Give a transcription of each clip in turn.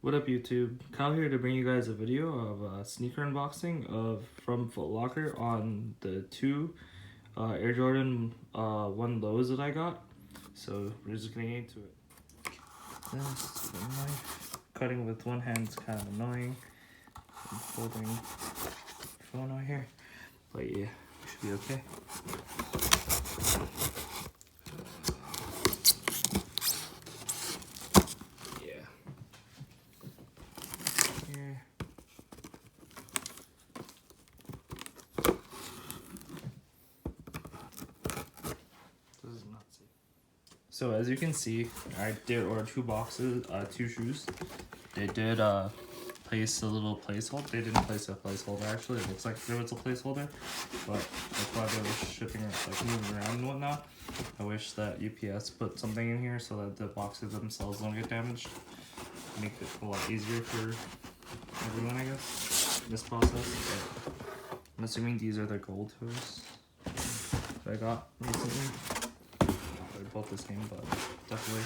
What up YouTube? Kyle here to bring you guys a video of a sneaker unboxing from Foot Locker on the two Air Jordan 1 lows that I got. So we're just gonna get into it. This knife. Cutting with one hand is kind of annoying. I'm holding the phone out here. But yeah, we should be okay. So as you can see, I did order two boxes, two shoes. They did place a little placeholder. They didn't place a placeholder actually. It looks like there was a placeholder, but that's why they were shipping, like moving around and whatnot. I wish that UPS put something in here so that the boxes themselves don't get damaged. Make it a lot easier for everyone, I guess, in this process. But I'm assuming these are the gold toes that I got recently. I bought this game, but definitely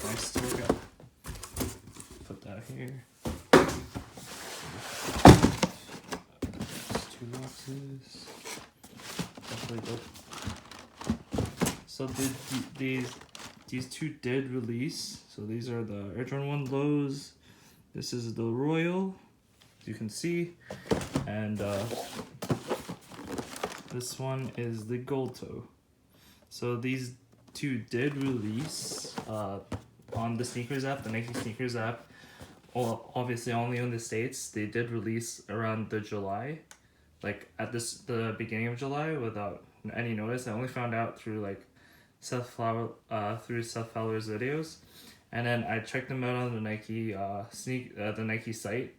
nice to look at. Put that here. There's two boxes. Definitely dope. So these two did release. So these are the Air Jordan 1 lows. This is the Royal, as you can see, and this one is the gold toe. So these two did release on the sneakers app, the Nike sneakers app. Obviously only in the States. They did release around the July, like at the beginning of July, without any notice. I only found out through like Seth Fowler's videos, and then I checked them out on the Nike the Nike site.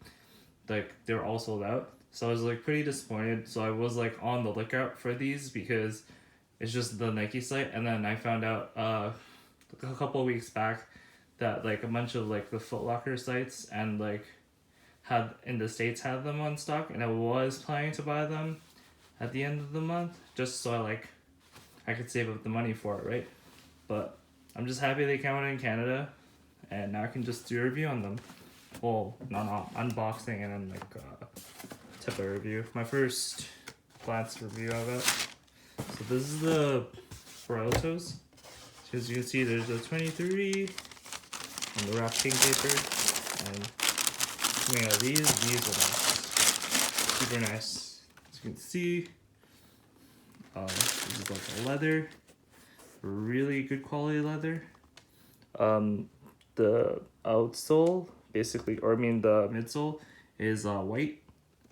Like they were all sold out, so I was like pretty disappointed. So I was like on the lookout for these because it's just the Nike site, and then I found out a couple of weeks back that like a bunch of like the Foot Locker sites and like had in the States had them on stock, and I was planning to buy them at the end of the month just so I could save up the money for it, right? But I'm just happy they came out in Canada, and now I can just do a review on them. Well, not unboxing and then like type of review. My first glance review of it. So this is the Royal toes. So as you can see, there's a 23 on the wrapping paper, and coming out of these are nice, super nice. As you can see, this is like a leather, really good quality leather. The outsole, basically, or I mean the midsole is white,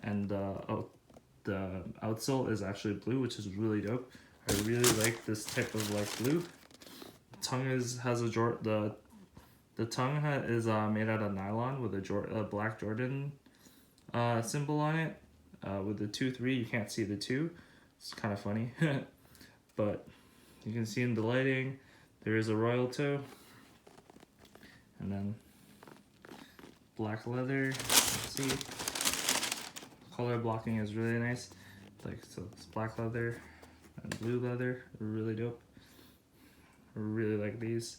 and the outsole is actually blue, which is really dope. I really like this type of like blue. The tongue has the tongue is made out of nylon with a black Jordan symbol on it. With the 2-3, you can't see the 2. It's kind of funny, but you can see in the lighting there is a Royal toe, and then black leather. Let's see, color blocking is really nice. Like, so it's black leather and blue leather, really dope. I really like these.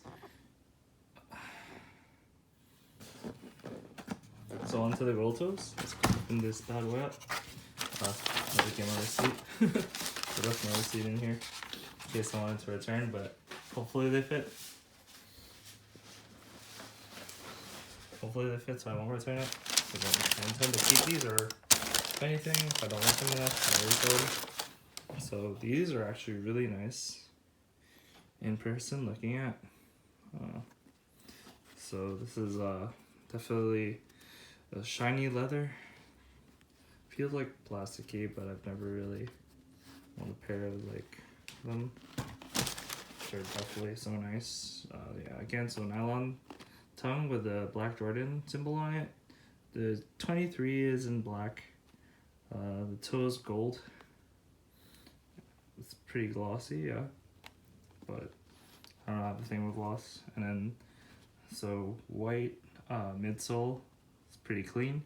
So onto the gold toes. Let's open this bad way up. Never came on a receipt. I left my receipt in here in case I wanted to return, but hopefully they fit. Hopefully they fit, so I won't return it. I intend to keep these, or if anything, if I don't like them enough, I'll resell them. So these are actually really nice in person looking at. So this is definitely a shiny leather. Feels like plasticky, but I've never really owned a pair of like them. They're definitely so nice. Yeah, again, so nylon tongue with the black Jordan symbol on it. The 23 is in black. The toe is gold. It's pretty glossy, yeah, but I don't have a thing with gloss. And then so white midsole, it's pretty clean,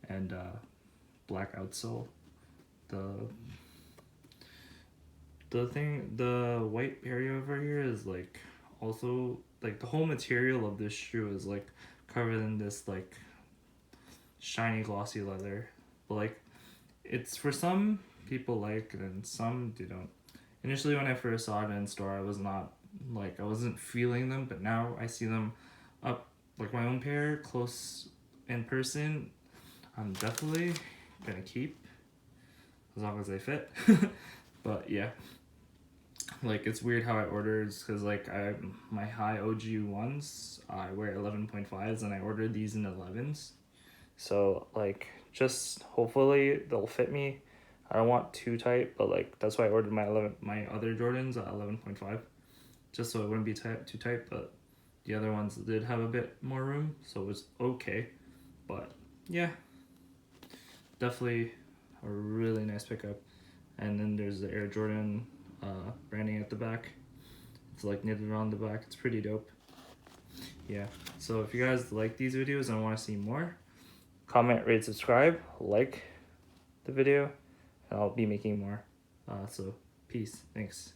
and black outsole. The white area over here is like also like the whole material of this shoe is like covered in this like shiny glossy leather. But like, it's for some people like, and some do don't. Initially when I first saw it in store, I wasn't feeling them, but now I see them up, like my own pair, close in person. I'm definitely gonna keep, as long as they fit. But yeah, like it's weird how I ordered, because like my high OG ones, I wear 11.5s and I ordered these in 11s. So like, just hopefully they'll fit me. I don't want too tight, but like that's why I ordered my other Jordans at 11.5, just so it wouldn't be too tight. But the other ones did have a bit more room, so it was okay. But yeah, definitely a really nice pickup. And then there's the Air Jordan branding at the back. It's like knitted around the back. It's pretty dope. Yeah. So if you guys like these videos and want to see more, comment, rate, subscribe, like the video, and I'll be making more. So peace. Thanks.